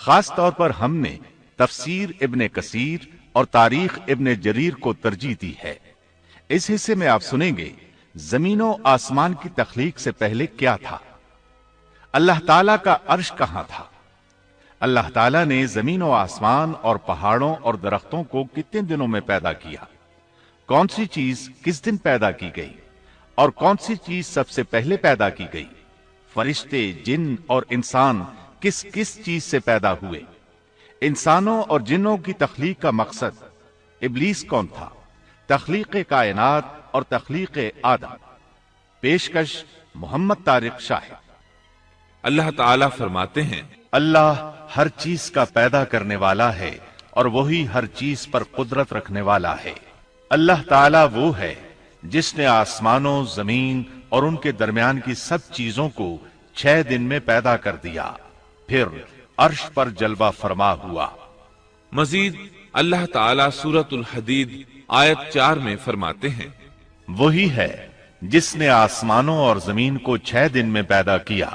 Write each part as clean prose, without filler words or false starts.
خاص طور پر ہم نے تفسیر ابن کثیر اور تاریخ ابن جریر کو ترجیح دی ہے۔ اس حصے میں آپ سنیں گے زمین و آسمان کی تخلیق سے پہلے کیا تھا، اللہ تعالیٰ کا عرش کہاں تھا، اللہ تعالیٰ نے زمین و آسمان اور پہاڑوں اور درختوں کو کتنے دنوں میں پیدا کیا، کون سی چیز کس دن پیدا کی گئی اور کون سی چیز سب سے پہلے پیدا کی گئی، فرشتے، جن اور انسان کس کس چیز سے پیدا ہوئے، انسانوں اور جنوں کی تخلیق کا مقصد، ابلیس کون تھا، تخلیق کائنات اور تخلیق آدم۔ پیشکش محمد طارق شاہد۔ اللہ تعالیٰ فرماتے ہیں، اللہ ہر چیز کا پیدا کرنے والا ہے اور وہی ہر چیز پر قدرت رکھنے والا ہے۔ اللہ تعالیٰ وہ ہے جس نے آسمانوں، زمین اور ان کے درمیان کی سب چیزوں کو 6 دن میں پیدا کر دیا، پھر عرش پر جلوہ فرما ہوا۔ مزید اللہ تعالیٰ سورۃ الحدید آیت 4 میں فرماتے ہیں، وہی ہے جس نے آسمانوں اور زمین کو 6 دن میں پیدا کیا،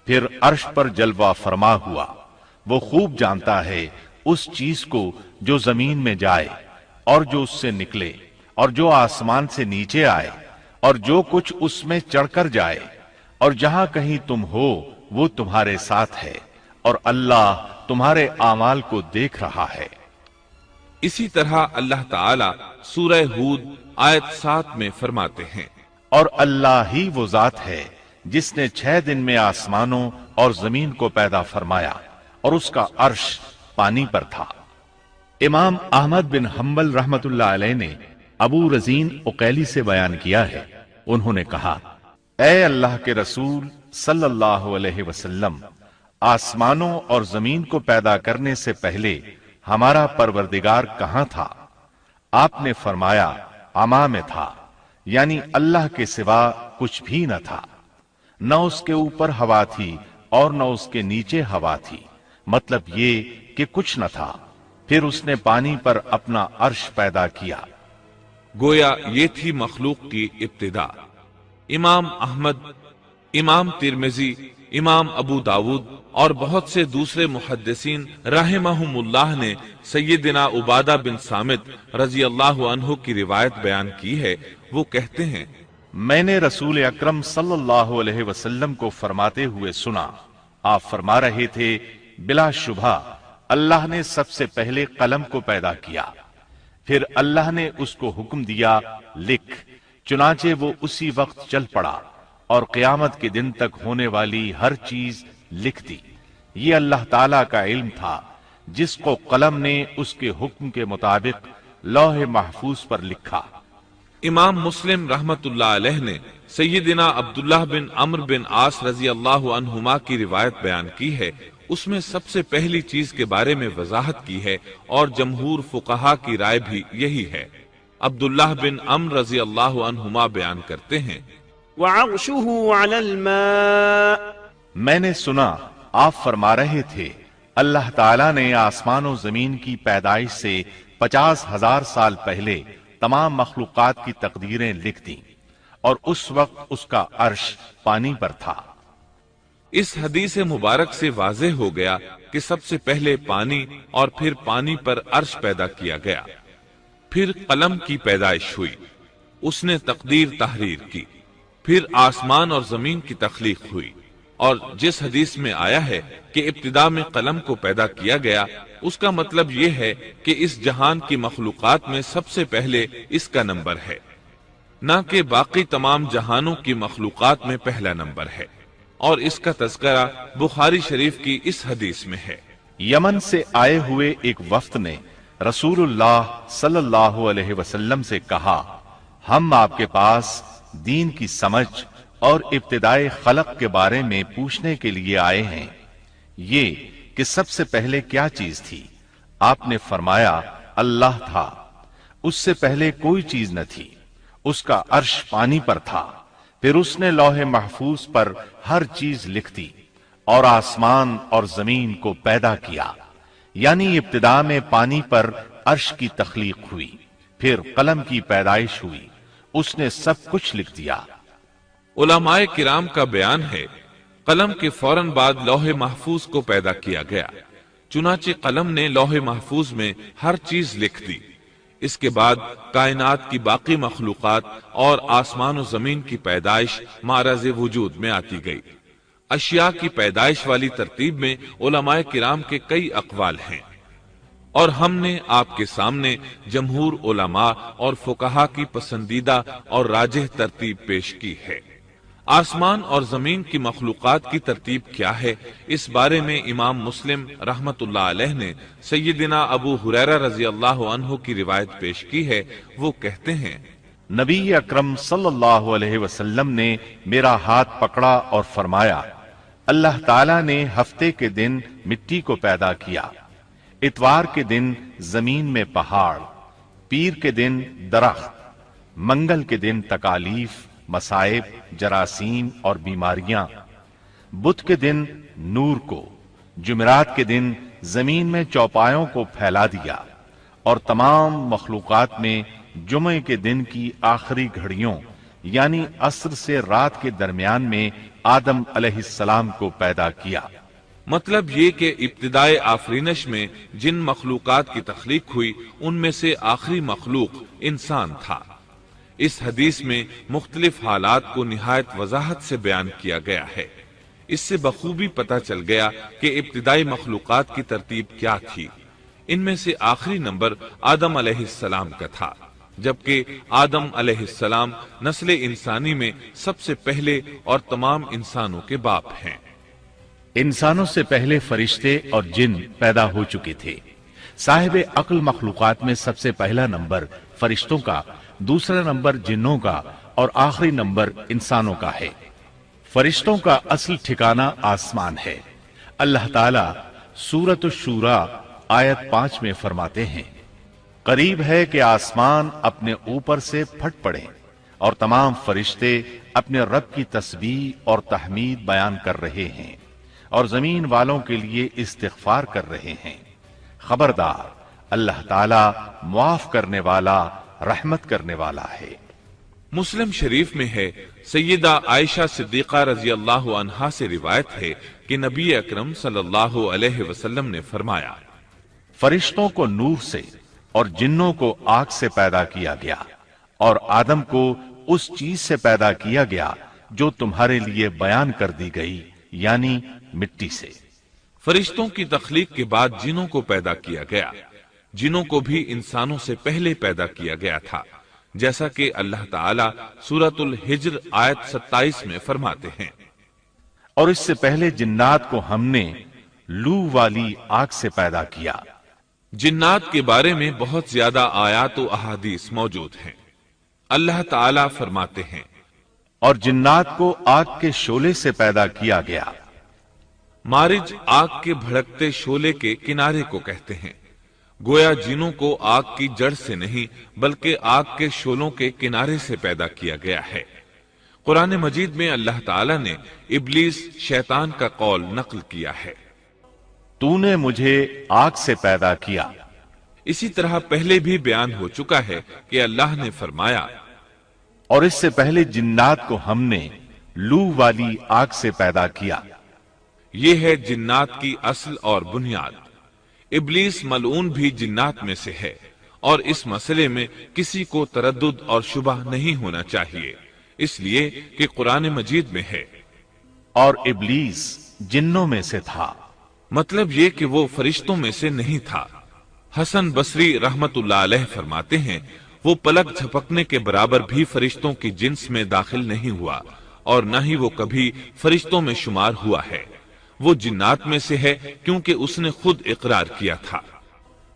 پھر عرش پر جلوہ فرما ہوا۔ وہ خوب جانتا ہے اس چیز کو جو زمین میں جائے اور جو اس سے نکلے اور جو آسمان سے نیچے آئے اور جو کچھ اس میں چڑھ کر جائے، اور جہاں کہیں تم ہو وہ تمہارے ساتھ ہے، اور اللہ تمہارے اعمال کو دیکھ رہا ہے۔ اسی طرح اللہ تعالیٰ سورہ ہود آیت 7 میں فرماتے ہیں، اور اللہ ہی وہ ذات ہے جس نے 6 دن میں آسمانوں اور زمین کو پیدا فرمایا اور اس کا عرش پانی پر تھا۔ امام احمد بن حنبل رحمت اللہ علیہ نے ابو رزین عقیلی سے بیان کیا ہے، انہوں نے کہا، اے اللہ کے رسول صلی اللہ علیہ وسلم، آسمانوں اور زمین کو پیدا کرنے سے پہلے ہمارا پروردگار کہاں تھا؟ آپ نے فرمایا، عما میں تھا، یعنی اللہ کے سوا کچھ بھی نہ تھا، نہ اس کے اوپر ہوا تھی اور نہ اس کے نیچے ہوا تھی، مطلب یہ کہ کچھ نہ تھا، پھر اس نے پانی پر اپنا عرش پیدا کیا۔ گویا یہ تھی مخلوق کی ابتدا۔ امام احمد، امام ترمذی، امام ابو داود اور بہت سے دوسرے محدثین رحمہم اللہ نے سیدنا عبادہ بن صامت رضی اللہ عنہ کی روایت بیان کی ہے۔ وہ کہتے ہیں، میں نے رسول اکرم صلی اللہ علیہ وسلم کو فرماتے ہوئے سنا، آپ فرما رہے تھے، بلا شبہ اللہ نے سب سے پہلے قلم کو پیدا کیا، پھر اللہ نے اس کو حکم دیا، لکھ، چنانچہ وہ اسی وقت چل پڑا اور قیامت کے دن تک ہونے والی ہر چیز لکھ دی۔ یہ اللہ تعالیٰ کا علم تھا جس کو قلم نے اس کے حکم کے مطابق لوح محفوظ پر لکھا۔ امام مسلم رحمت اللہ علیہ نے سیدنا عبداللہ بن عمرو بن عاص رضی اللہ عنہما کی روایت بیان کی ہے، اس میں سب سے پہلی چیز کے بارے میں وضاحت کی ہے اور جمہور فقہا کی رائے بھی یہی ہے۔ عبداللہ بن عمرو رضی اللہ عنہما بیان کرتے ہیں، وعرشه على الماء، میں نے سنا آپ فرما رہے تھے، اللہ تعالیٰ نے آسمان و زمین کی پیدائش سے 50,000 سال پہلے تمام مخلوقات کی تقدیریں لکھ دیں اور اس وقت اس کا عرش پانی پر تھا۔ اس حدیث مبارک سے واضح ہو گیا کہ سب سے پہلے پانی اور پھر پانی پر عرش پیدا کیا گیا، پھر قلم کی پیدائش ہوئی، اس نے تقدیر تحریر کی، پھر آسمان اور زمین کی تخلیق ہوئی، اور جس حدیث میں آیا ہے کہ ابتدا میں قلم کو پیدا کیا گیا، اس کا مطلب یہ ہے کہ اس جہان کی مخلوقات میں سب سے پہلے اس کا نمبر ہے، نہ کہ باقی تمام جہانوں کی مخلوقات میں پہلا نمبر ہے، اور اس کا تذکرہ بخاری شریف کی اس حدیث میں ہے۔ یمن سے آئے ہوئے ایک وفد نے رسول اللہ صلی اللہ علیہ وسلم سے کہا، ہم آپ کے پاس دین کی سمجھ اور ابتدائے خلق کے بارے میں پوچھنے کے لیے آئے ہیں، یہ کہ سب سے پہلے کیا چیز تھی؟ آپ نے فرمایا، اللہ تھا، اس سے پہلے کوئی چیز نہ تھی، اس کا عرش پانی پر تھا، پھر اس نے لوح محفوظ پر ہر چیز لکھ دی اور آسمان اور زمین کو پیدا کیا، یعنی ابتدا میں پانی پر عرش کی تخلیق ہوئی، پھر قلم کی پیدائش ہوئی، اس نے سب کچھ لکھ دیا۔ علماء کرام کا بیان ہے، قلم کے فوراً بعد لوح محفوظ کو پیدا کیا گیا، چنانچہ قلم نے لوح محفوظ میں ہر چیز لکھ دی۔ اس کے بعد کائنات کی باقی مخلوقات اور آسمان و زمین کی پیدائش معرض وجود میں آتی گئی۔ اشیاء کی پیدائش والی ترتیب میں علماء کرام کے کئی اقوال ہیں، اور ہم نے آپ کے سامنے جمہور علماء اور فقہا کی پسندیدہ اور راجح ترتیب پیش کی ہے۔ آسمان اور زمین کی مخلوقات کی ترتیب کیا ہے، اس بارے میں امام مسلم رحمت اللہ علیہ نے سیدنا ابو ہریرہ رضی اللہ عنہ کی روایت پیش کی ہے۔ وہ کہتے ہیں، نبی اکرم صلی اللہ علیہ وسلم نے میرا ہاتھ پکڑا اور فرمایا، اللہ تعالیٰ نے ہفتے کے دن مٹی کو پیدا کیا، اتوار کے دن زمین میں پہاڑ، پیر کے دن درخت، منگل کے دن تکالیف، مصائب، جراثیم اور بیماریاں، بدھ کے دن نور کو، جمعرات کے دن زمین میں چوپایوں کو پھیلا دیا، اور تمام مخلوقات میں جمعے کے دن کی آخری گھڑیوں یعنی عصر سے رات کے درمیان میں آدم علیہ السلام کو پیدا کیا۔ مطلب یہ کہ ابتدائے آفرینش میں جن مخلوقات کی تخلیق ہوئی ان میں سے آخری مخلوق انسان تھا۔ اس حدیث میں مختلف حالات کو نہایت وضاحت سے بیان کیا گیا ہے۔ اس سے بخوبی پتہ چل گیا کہ ابتدائی مخلوقات کی ترتیب کیا تھی۔ ان میں سے آخری نمبر آدم علیہ السلام کا تھا، جبکہ آدم علیہ السلام نسل انسانی میں سب سے پہلے اور تمام انسانوں کے باپ ہیں۔ انسانوں سے پہلے فرشتے اور جن پیدا ہو چکے تھے۔ صاحب عقل مخلوقات میں سب سے پہلا نمبر فرشتوں کا، دوسرا نمبر جنوں کا اور آخری نمبر انسانوں کا ہے۔ فرشتوں کا اصل ٹھکانہ آسمان ہے۔ اللہ تعالیٰ سورۃ الشورى آیت 5 میں فرماتے ہیں، قریب ہے کہ آسمان اپنے اوپر سے پھٹ پڑے اور تمام فرشتے اپنے رب کی تسبیح اور تحمید بیان کر رہے ہیں اور زمین والوں کے لیے استغفار کر رہے ہیں۔ خبردار، اللہ تعالیٰ معاف کرنے والا، رحمت کرنے والا ہے۔ مسلم شریف میں ہے، سیدہ عائشہ صدیقہ رضی اللہ عنہا سے روایت ہے کہ نبی اکرم صلی اللہ علیہ وسلم نے فرمایا، فرشتوں کو نور سے اور جنوں کو آگ سے پیدا کیا گیا، اور آدم کو اس چیز سے پیدا کیا گیا جو تمہارے لیے بیان کر دی گئی، یعنی مٹی سے۔ فرشتوں کی تخلیق کے بعد جنوں کو پیدا کیا گیا۔ جنوں کو بھی انسانوں سے پہلے پیدا کیا گیا تھا، جیسا کہ اللہ تعالیٰ سورۃ الحجر آیت 27 میں فرماتے ہیں، اور اس سے پہلے جنات کو ہم نے لو والی آگ سے پیدا کیا۔ جنات کے بارے میں بہت زیادہ آیات و احادیث موجود ہیں۔ اللہ تعالیٰ فرماتے ہیں، اور جنات کو آگ کے شعلے سے پیدا کیا گیا۔ مارج آگ کے بھڑکتے شعلے کے کنارے کو کہتے ہیں۔ گویا جنوں کو آگ کی جڑ سے نہیں بلکہ آگ کے شعلوں کے کنارے سے پیدا کیا گیا ہے۔ قرآن مجید میں اللہ تعالیٰ نے ابلیس شیطان کا قول نقل کیا ہے، تو نے مجھے آگ سے پیدا کیا۔ اسی طرح پہلے بھی بیان ہو چکا ہے کہ اللہ نے فرمایا، اور اس سے پہلے جنات کو ہم نے لو والی آگ سے پیدا کیا۔ یہ ہے جنات کی اصل اور بنیاد۔ ابلیس ملعون بھی جنات میں سے ہے، اور اس مسئلے میں کسی کو تردد اور شبہ نہیں ہونا چاہیے، اس لیے کہ قرآن مجید میں ہے، اور ابلیس جنوں میں سے تھا۔ مطلب یہ کہ وہ فرشتوں میں سے نہیں تھا۔ حسن بصری رحمت اللہ علیہ فرماتے ہیں، وہ پلک جھپکنے کے برابر بھی فرشتوں کی جنس میں داخل نہیں ہوا، اور نہ ہی وہ کبھی فرشتوں میں شمار ہوا ہے۔ وہ جنات میں سے ہے کیونکہ اس نے خود اقرار کیا تھا،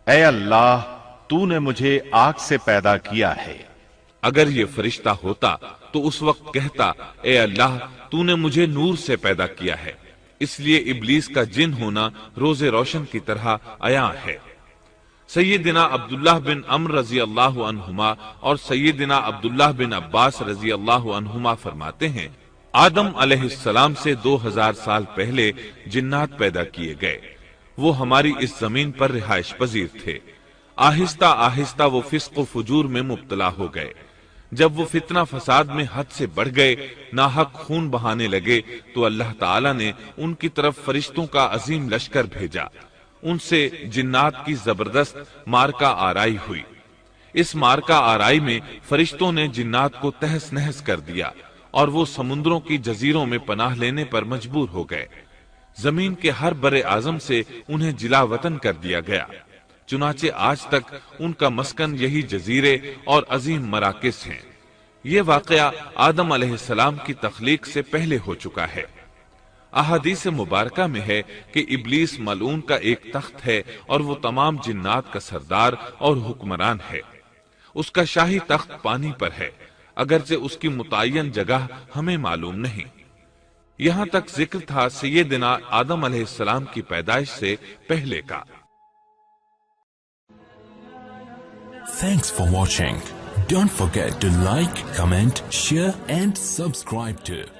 اے اللہ، تو نے مجھے آگ سے پیدا کیا ہے۔ اگر یہ فرشتہ ہوتا تو اس وقت کہتا، اے اللہ، تو نے مجھے نور سے پیدا کیا ہے۔ اس لیے ابلیس کا جن ہونا روز روشن کی طرح عیاں ہے۔ سیدنا عبداللہ بن عمرو رضی اللہ عنہما اور سیدنا عبداللہ بن عباس رضی اللہ عنہما فرماتے ہیں، آدم علیہ السلام سے 2000 سال پہلے جنات پیدا کیے گئے۔ وہ ہماری اس زمین پر رہائش پذیر تھے۔ آہستہ آہستہ وہ فسق و فجور میں مبتلا ہو گئے۔ جب وہ فتنہ فساد میں حد سے بڑھ گئے، ناحق خون بہانے لگے، تو اللہ تعالیٰ نے ان کی طرف فرشتوں کا عظیم لشکر بھیجا۔ ان سے جنات کی زبردست مارکا آرائی ہوئی۔ اس مارکا آرائی میں فرشتوں نے جنات کو تہس نہس کر دیا اور وہ سمندروں کی جزیروں میں پناہ لینے پر مجبور ہو گئے۔ زمین کے ہر بر اعظم سے انہیں جلا وطن کر دیا گیا، چنانچہ آج تک ان کا مسکن یہی جزیرے اور عظیم مراکز ہیں۔ یہ واقعہ آدم علیہ السلام کی تخلیق سے پہلے ہو چکا ہے۔ احادیث مبارکہ میں ہے کہ ابلیس ملعون کا ایک تخت ہے اور وہ تمام جنات کا سردار اور حکمران ہے۔ اس کا شاہی تخت پانی پر ہے، اگرچہ اس کی متعین جگہ ہمیں معلوم نہیں۔ یہاں تک ذکر تھا سیدنا آدم علیہ السلام کی پیدائش سے پہلے کا۔ Thanks for watching. Don't forget to like, comment, share and subscribe to